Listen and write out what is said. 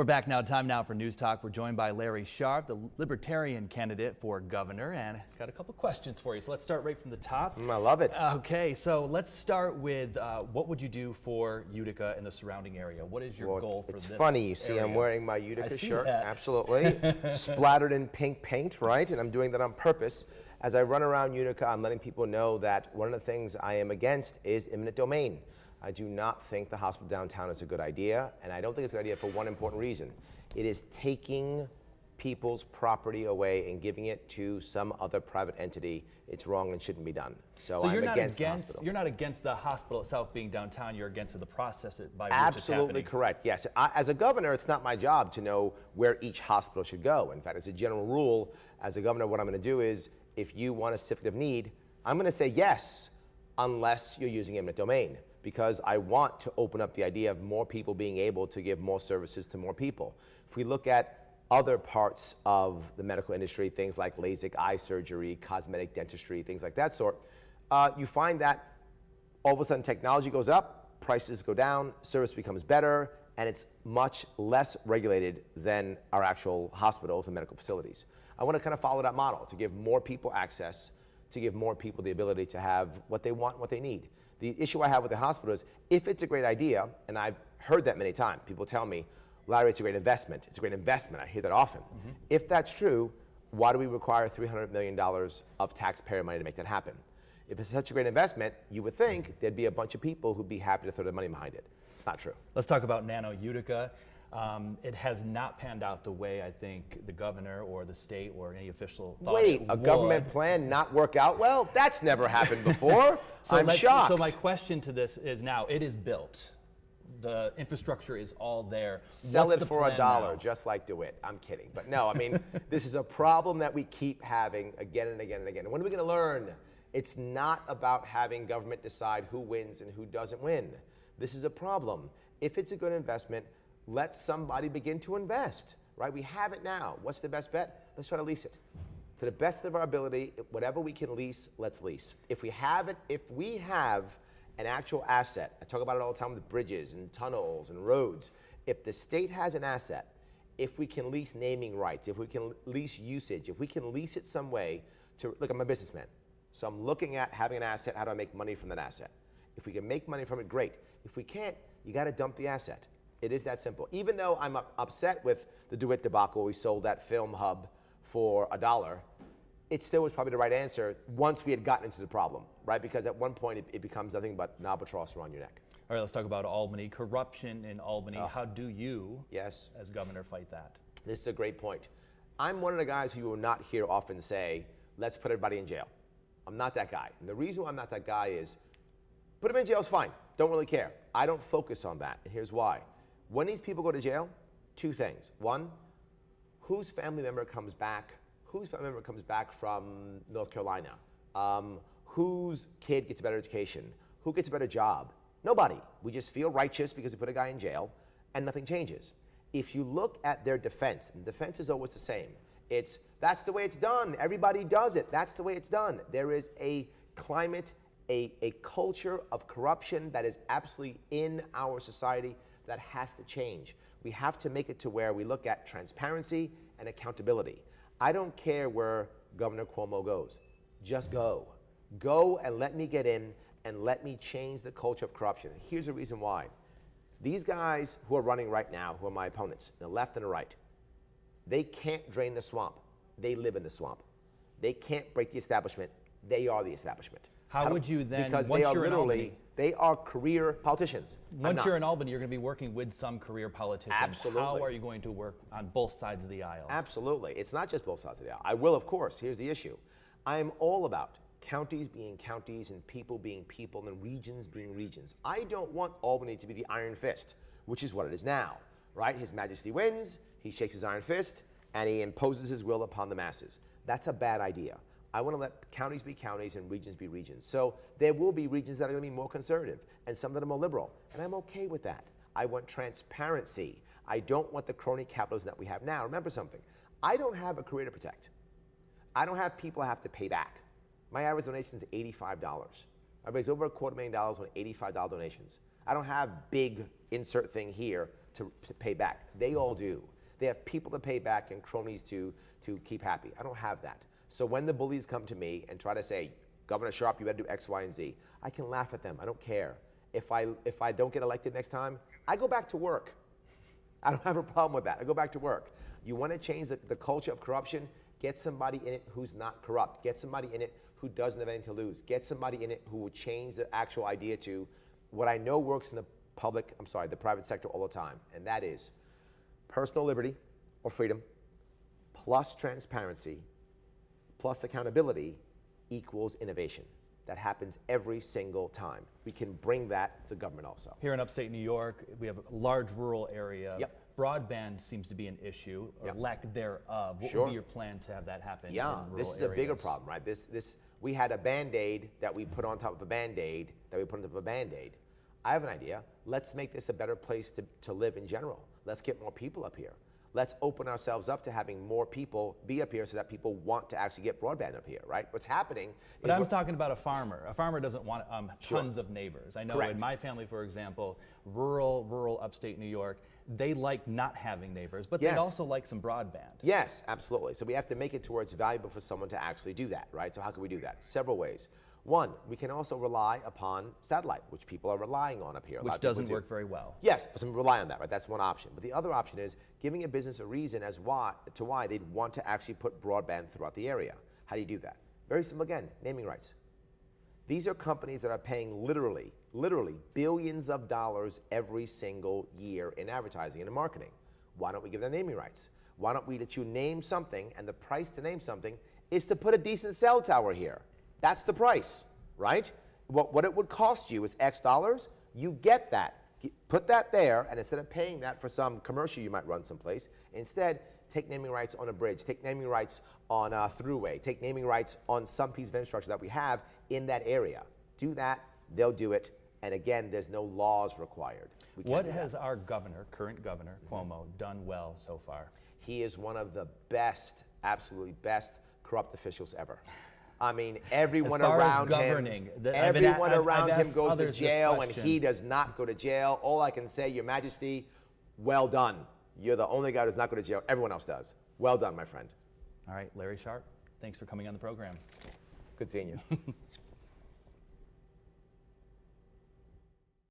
We're back now. Time now for News Talk. We're joined by Larry Sharp, the Libertarian candidate for governor, and got a couple questions for you. So let's start right from the top. I love it. Okay, so let's start with what would you do for Utica and the surrounding area? What is your goal for this It's funny, you see, area? I'm wearing my Utica shirt, that. absolutely, splattered in pink paint, right? And I'm doing that on purpose. As I run around Utica, I'm letting people know that one of the things I am against is eminent domain. I do not think the hospital downtown is a good idea, and I don't think it's a good idea for one important reason. It is taking people's property away and giving it to some other private entity. It's wrong and shouldn't be done. So I'm against the hospital. You're not against the hospital itself being downtown, you're against the process by which it's Absolutely happening. correct, yes. As a governor, it's not my job to know where each hospital should go. In fact, as a general rule, as a governor, what I'm going to do is, if you want a certificate of need, I'm going to say yes, unless you're using eminent domain, because I want to open up the idea of more people being able to give more services to more people. If we look at other parts of the medical industry, things like LASIK eye surgery, cosmetic dentistry, things like that sort, you find that all of a sudden technology goes up, prices go down, service becomes better, and it's much less regulated than our actual hospitals and medical facilities. I want to kind of follow that model to give more people access, to give more people the ability to have what they want, what they need. The issue I have with the hospital is, if it's a great idea, and I've heard that many times, people tell me, Larry, it's a great investment. It's a great investment. I hear that often. Mm-hmm. If that's true, why do we require $300 million of taxpayer money to make that happen? If it's such a great investment, you would think there'd be a bunch of people who'd be happy to throw their money behind it. It's not true. Let's talk about Nano Utica. It has not panned out the way I think the governor or the state or any official thought Wait, a government plan not work out well? That's never happened before. I'm shocked. So my question to this is, now it is built. The infrastructure is all there. Sell it for $1, just like DeWitt. I'm kidding. But no, I mean, this is a problem that we keep having again and again and again. And when are we going to learn? It's not about having government decide who wins and who doesn't win. This is a problem. If it's a good investment, let somebody begin to invest, right? We have it now. What's the best bet? Let's try to lease it. To the best of our ability, whatever we can lease, let's lease. If we have an actual asset, I talk about it all the time with bridges and tunnels and roads. If the state has an asset, if we can lease naming rights, if we can lease usage, if we can lease it some way to, look, I'm a businessman. So I'm looking at having an asset, how do I make money from that asset? If we can make money from it, great. If we can't, you gotta dump the asset. It is that simple. Even though I'm upset with the DeWitt debacle, we sold that film hub for $1, it still was probably the right answer once we had gotten into the problem, right? Because at one point it becomes nothing but an albatross around your neck. All right, let's talk about Albany. Corruption in Albany. How do you, yes, as governor, fight that? This is a great point. I'm one of the guys who you will not hear often say, let's put everybody in jail. I'm not that guy. And the reason why I'm not that guy is, put them in jail is fine. Don't really care. I don't focus on that, and here's why. When these people go to jail, two things. One, whose family member comes back? Whose family member comes back from North Carolina? Whose kid gets a better education? Who gets a better job? Nobody. We just feel righteous because we put a guy in jail, and nothing changes. If you look at their defense, and defense is always the same. It's, that's the way it's done. Everybody does it. That's the way it's done. There is a climate, a culture of corruption that is absolutely in our society that has to change. We have to make it to where we look at transparency and accountability. I don't care where Governor Cuomo goes. Just go. Go and let me get in and let me change the culture of corruption. Here's the reason why. These guys who are running right now, who are my opponents, the left and the right, they can't drain the swamp. They live in the swamp. They can't break the establishment. They are the establishment. How would you then, because once they are you're literally, in Albany, they are career politicians. Once you're in Albany, you're going to be working with some career politicians. Absolutely. How are you going to work on both sides of the aisle? Absolutely. It's not just both sides of the aisle. I will, of course. Here's the issue. I am all about counties being counties and people being people and regions being regions. I don't want Albany to be the iron fist, which is what it is now, right? His Majesty wins, he shakes his iron fist, and he imposes his will upon the masses. That's a bad idea. I want to let counties be counties and regions be regions. So there will be regions that are going to be more conservative and some that are more liberal, and I'm okay with that. I want transparency. I don't want the crony capitalism that we have now. Remember something, I don't have a career to protect. I don't have people I have to pay back. My average donation is $85. I raise over $250,000 on $85 donations. I don't have big insert thing here to pay back. They all do. They have people to pay back and cronies to keep happy. I don't have that. So when the bullies come to me and try to say, Governor Sharp, you better do X, Y, and Z, I can laugh at them. I don't care. If I don't get elected next time, I go back to work. I don't have a problem with that. I go back to work. You want to change the culture of corruption? Get somebody in it who's not corrupt. Get somebody in it who doesn't have anything to lose. Get somebody in it who will change the actual idea to what I know works in the private sector all the time, and that is personal liberty or freedom plus transparency plus accountability equals innovation. That happens every single time. We can bring that to government also. Here in upstate New York, we have a large rural area. Yep. Broadband seems to be an issue, or Yep. lack thereof. What Sure. would be your plan to have that happen Yeah, in rural this is areas? a bigger problem, right? We had a Band-Aid that we put on top of a Band-Aid that we put on top of a Band-Aid. I have an idea. Let's make this a better place to live in general. Let's get more people up here. Let's open ourselves up to having more people be up here so that people want to actually get broadband up here, right? What's happening But I'm talking about a farmer. A farmer doesn't want tons of neighbors. I know Correct. in my family, for example, rural upstate New York, they like not having neighbors, but Yes. they'd also like some broadband. Yes, absolutely. So we have to make it to where it's valuable for someone to actually do that, right? So how can we do that? Several ways. One, we can also rely upon satellite, which people are relying on up here. A lot Which of people doesn't do. work very well. Yes, but some rely on that, right? That's one option. But the other option is giving a business a reason as why they'd want to actually put broadband throughout the area. How do you do that? Very simple again, naming rights. These are companies that are paying literally billions of dollars every single year in advertising and in marketing. Why don't we give them naming rights? Why don't we let you name something, and the price to name something is to put a decent cell tower here. That's the price, right? What it would cost you is X dollars. You get that. Put that there, and instead of paying that for some commercial you might run someplace, instead take naming rights on a bridge, take naming rights on a throughway, take naming rights on some piece of infrastructure that we have in that area. Do that, they'll do it, and again, there's no laws required. We can't What do that. has our current governor, Cuomo, done well so far? He is one of the best, absolutely best corrupt officials ever. I mean, everyone As far as around governing, him, I've everyone I've around him asked goes to others this jail, and question. he does not go to jail. All I can say, Your Majesty, well done. You're the only guy who does not go to jail. Everyone else does. Well done, my friend. All right, Larry Sharp, thanks for coming on the program. Good seeing you.